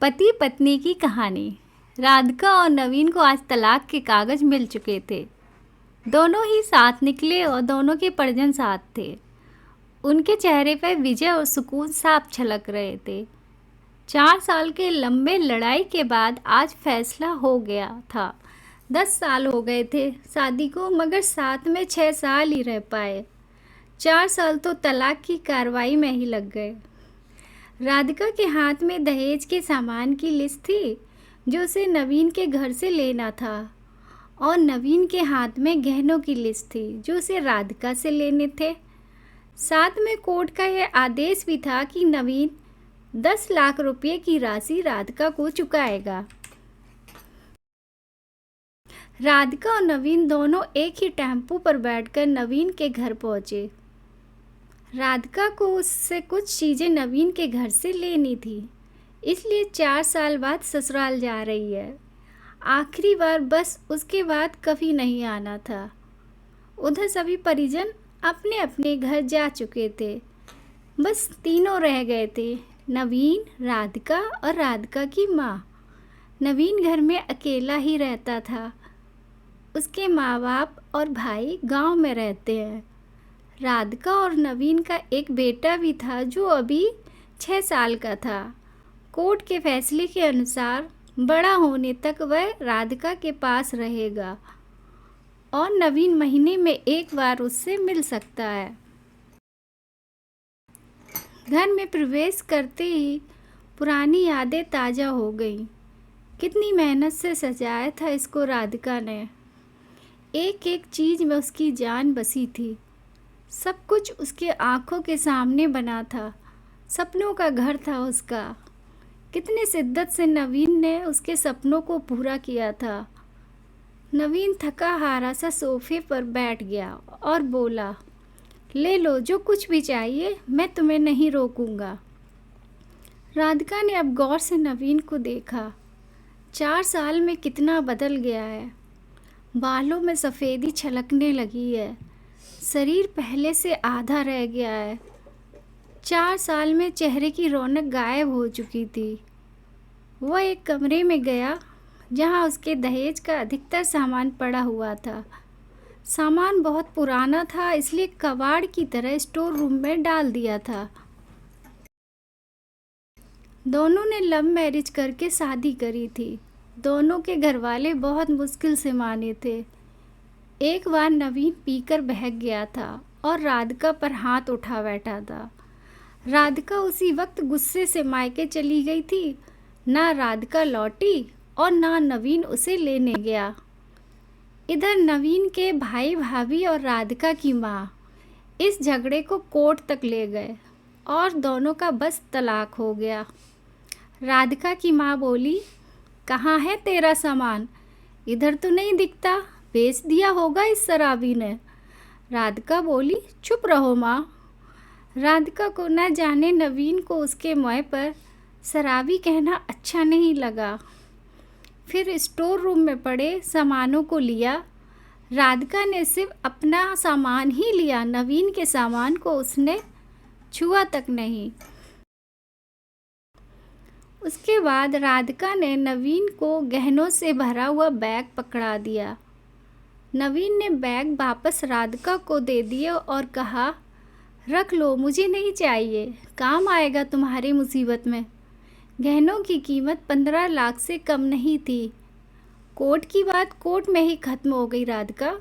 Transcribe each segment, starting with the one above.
पति पत्नी की कहानी। राधिका और नवीन को आज तलाक के कागज मिल चुके थे। दोनों ही साथ निकले और दोनों के परिजन साथ थे। उनके चेहरे पर विजय और सुकून साफ झलक रहे थे। 4 साल के लंबे लड़ाई के बाद आज फैसला हो गया था। 10 साल हो गए थे शादी को, मगर साथ में 6 साल ही रह पाए। 4 साल तो तलाक की कार्रवाई में ही लग गए। राधिका के हाथ में दहेज के सामान की लिस्ट थी जो उसे नवीन के घर से लेना था, और नवीन के हाथ में गहनों की लिस्ट थी जो उसे राधिका से लेने थे। साथ में कोर्ट का यह आदेश भी था कि नवीन 10 लाख रुपए की राशि राधिका को चुकाएगा। राधिका और नवीन दोनों एक ही टेम्पो पर बैठकर नवीन के घर पहुंचे। राधिका को उससे कुछ चीज़ें नवीन के घर से लेनी थी, इसलिए 4 साल बाद ससुराल जा रही है। आखिरी बार बस उसके बाद कभी नहीं आना था। उधर सभी परिजन अपने अपने घर जा चुके थे। बस तीनों रह गए थे, नवीन, राधिका और राधिका की माँ। नवीन घर में अकेला ही रहता था। उसके माँ बाप और भाई गांव में रहते हैं। राधिका और नवीन का एक बेटा भी था जो अभी 6 साल का था। कोर्ट के फैसले के अनुसार बड़ा होने तक वह राधिका के पास रहेगा और नवीन महीने में एक बार उससे मिल सकता है। घर में प्रवेश करते ही पुरानी यादें ताज़ा हो गईं। कितनी मेहनत से सजाया था इसको राधिका ने। एक एक चीज़ में उसकी जान बसी थी। सब कुछ उसके आँखों के सामने बना था। सपनों का घर था उसका। कितनी शिद्दत से नवीन ने उसके सपनों को पूरा किया था। नवीन थका हारा सा सोफे पर बैठ गया और बोला, ले लो जो कुछ भी चाहिए, मैं तुम्हें नहीं रोकूंगा। राधिका ने अब गौर से नवीन को देखा। 4 साल में कितना बदल गया है। बालों में सफ़ेदी छलकने लगी है। शरीर पहले से आधा रह गया है। 4 साल में चेहरे की रौनक गायब हो चुकी थी। वह एक कमरे में गया जहां उसके दहेज का अधिकतर सामान पड़ा हुआ था। सामान बहुत पुराना था, इसलिए कबाड़ की तरह स्टोर रूम में डाल दिया था। दोनों ने लव मैरिज करके शादी करी थी। दोनों के घरवाले बहुत मुश्किल से माने थे। एक बार नवीन पीकर बहक गया था और राधिका पर हाथ उठा बैठा था। राधिका उसी वक्त गुस्से से मायके चली गई थी। ना राधिका लौटी और ना नवीन उसे लेने गया। इधर नवीन के भाई भाभी और राधिका की माँ इस झगड़े को कोर्ट तक ले गए और दोनों का बस तलाक हो गया। राधिका की माँ बोली, कहाँ है तेरा सामान? इधर तो नहीं दिखता, बेच दिया होगा इस शराबी ने। राधिका बोली, चुप रहो माँ। राधिका को न जाने नवीन को उसके मुँह पर शराबी कहना अच्छा नहीं लगा। फिर स्टोर रूम में पड़े सामानों को लिया। राधिका ने सिर्फ अपना सामान ही लिया, नवीन के सामान को उसने छुआ तक नहीं। उसके बाद राधिका ने नवीन को गहनों से भरा हुआ बैग पकड़ा दिया। नवीन ने बैग वापस राधिका को दे दिया और कहा, रख लो, मुझे नहीं चाहिए, काम आएगा तुम्हारी मुसीबत में। गहनों की कीमत 15 लाख से कम नहीं थी। कोर्ट की बात कोर्ट में ही ख़त्म हो गई राधिका।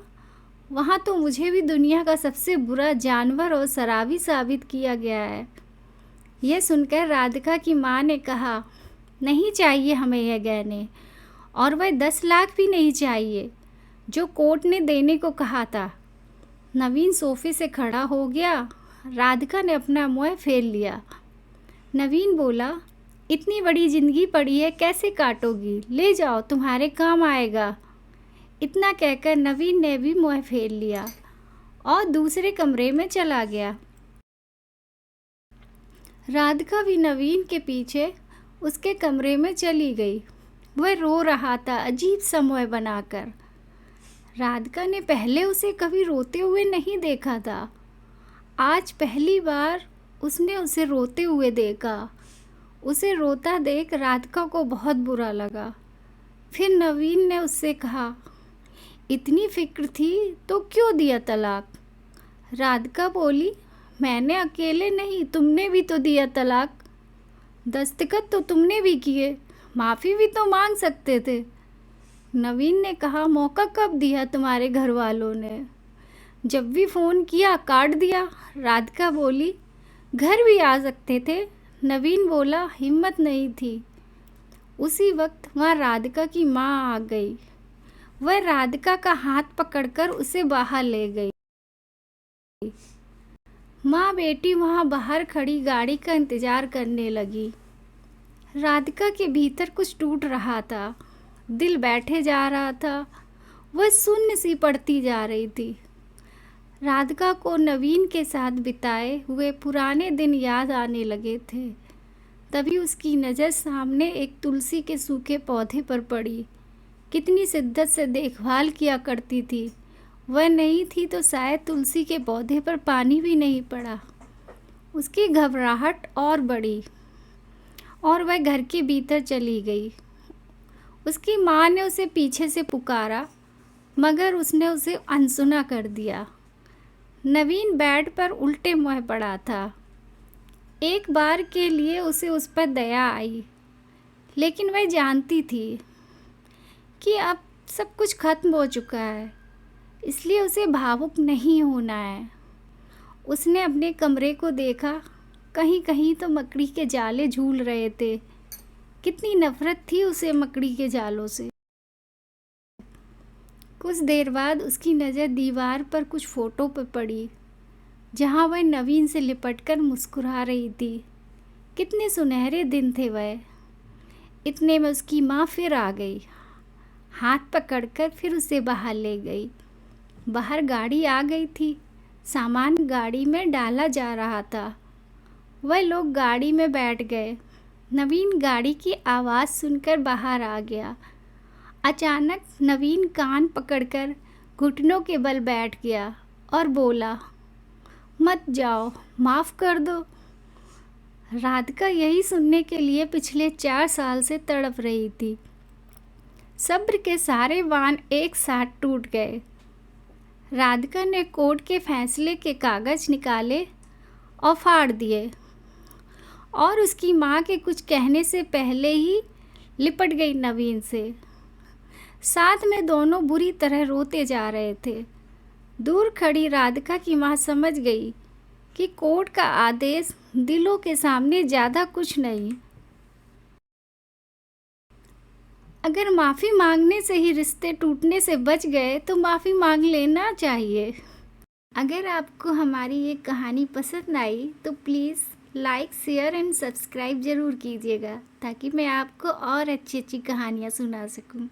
वहाँ तो मुझे भी दुनिया का सबसे बुरा जानवर और शराबी साबित किया गया है। यह सुनकर राधिका की माँ ने कहा, नहीं चाहिए हमें यह गहने, और वह 10 लाख भी नहीं चाहिए जो कोर्ट ने देने को कहा था। नवीन सोफे से खड़ा हो गया। राधिका ने अपना मुँह फेर लिया। नवीन बोला, इतनी बड़ी ज़िंदगी पड़ी है, कैसे काटोगी? ले जाओ, तुम्हारे काम आएगा। इतना कहकर नवीन ने भी मुँह फेर लिया और दूसरे कमरे में चला गया। राधिका भी नवीन के पीछे उसके कमरे में चली गई। वह रो रहा था, अजीब सा मुँह बनाकर। राधिका ने पहले उसे कभी रोते हुए नहीं देखा था। आज पहली बार उसने उसे रोते हुए देखा। उसे रोता देख राधिका को बहुत बुरा लगा। फिर नवीन ने उससे कहा, इतनी फिक्र थी तो क्यों दिया तलाक? राधिका बोली, मैंने अकेले नहीं, तुमने भी तो दिया तलाक। दस्तखत तो तुमने भी किए, माफ़ी भी तो मांग सकते थे। नवीन ने कहा, मौका कब दिया तुम्हारे घर वालों ने? जब भी फ़ोन किया काट दिया। राधिका बोली, घर भी आ सकते थे। नवीन बोला, हिम्मत नहीं थी। उसी वक्त वहाँ राधिका की माँ आ गई। वह राधिका का हाथ पकड़कर उसे बाहर ले गई। माँ बेटी वहाँ बाहर खड़ी गाड़ी का इंतज़ार करने लगी। राधिका के भीतर कुछ टूट रहा था, दिल बैठे जा रहा था, वह शून्य सी पड़ती जा रही थी। राधिका को नवीन के साथ बिताए हुए पुराने दिन याद आने लगे थे। तभी उसकी नज़र सामने एक तुलसी के सूखे पौधे पर पड़ी। कितनी शिद्दत से देखभाल किया करती थी, वह नहीं थी तो शायद तुलसी के पौधे पर पानी भी नहीं पड़ा। उसकी घबराहट और बढ़ी और वह घर के भीतर चली गई। उसकी माँ ने उसे पीछे से पुकारा, मगर उसने उसे अनसुना कर दिया। नवीन बेड पर उल्टे मुँह पड़ा था। एक बार के लिए उसे उस पर दया आई, लेकिन वह जानती थी कि अब सब कुछ खत्म हो चुका है, इसलिए उसे भावुक नहीं होना है। उसने अपने कमरे को देखा, कहीं कहीं तो मकड़ी के जाले झूल रहे थे। कितनी नफरत थी उसे मकड़ी के जालों से। कुछ देर बाद उसकी नज़र दीवार पर कुछ फ़ोटो पर पड़ी, जहाँ वह नवीन से लिपटकर मुस्कुरा रही थी। कितने सुनहरे दिन थे वह। इतने में उसकी माँ फिर आ गई। हाथ पकड़कर फिर उसे बाहर ले गई। बाहर गाड़ी आ गई थी। सामान गाड़ी में डाला जा रहा था। वह लोग गाड़ी में बैठ गए। नवीन गाड़ी की आवाज़ सुनकर बाहर आ गया। अचानक नवीन कान पकड़कर घुटनों के बल बैठ गया और बोला, मत जाओ, माफ़ कर दो। राधिका यही सुनने के लिए पिछले 4 साल से तड़प रही थी। सब्र के सारे बांध एक साथ टूट गए। राधिका ने कोर्ट के फैसले के कागज़ निकाले और फाड़ दिए और उसकी माँ के कुछ कहने से पहले ही लिपट गई नवीन से। साथ में दोनों बुरी तरह रोते जा रहे थे। दूर खड़ी राधिका की माँ समझ गई कि कोर्ट का आदेश दिलों के सामने ज़्यादा कुछ नहीं। अगर माफ़ी मांगने से ही रिश्ते टूटने से बच गए तो माफ़ी मांग लेना चाहिए। अगर आपको हमारी ये कहानी पसंद आई तो please like, share and subscribe ज़रूर कीजिएगा, ताकि मैं आपको और अच्छी अच्छी कहानियाँ सुना सकूँ।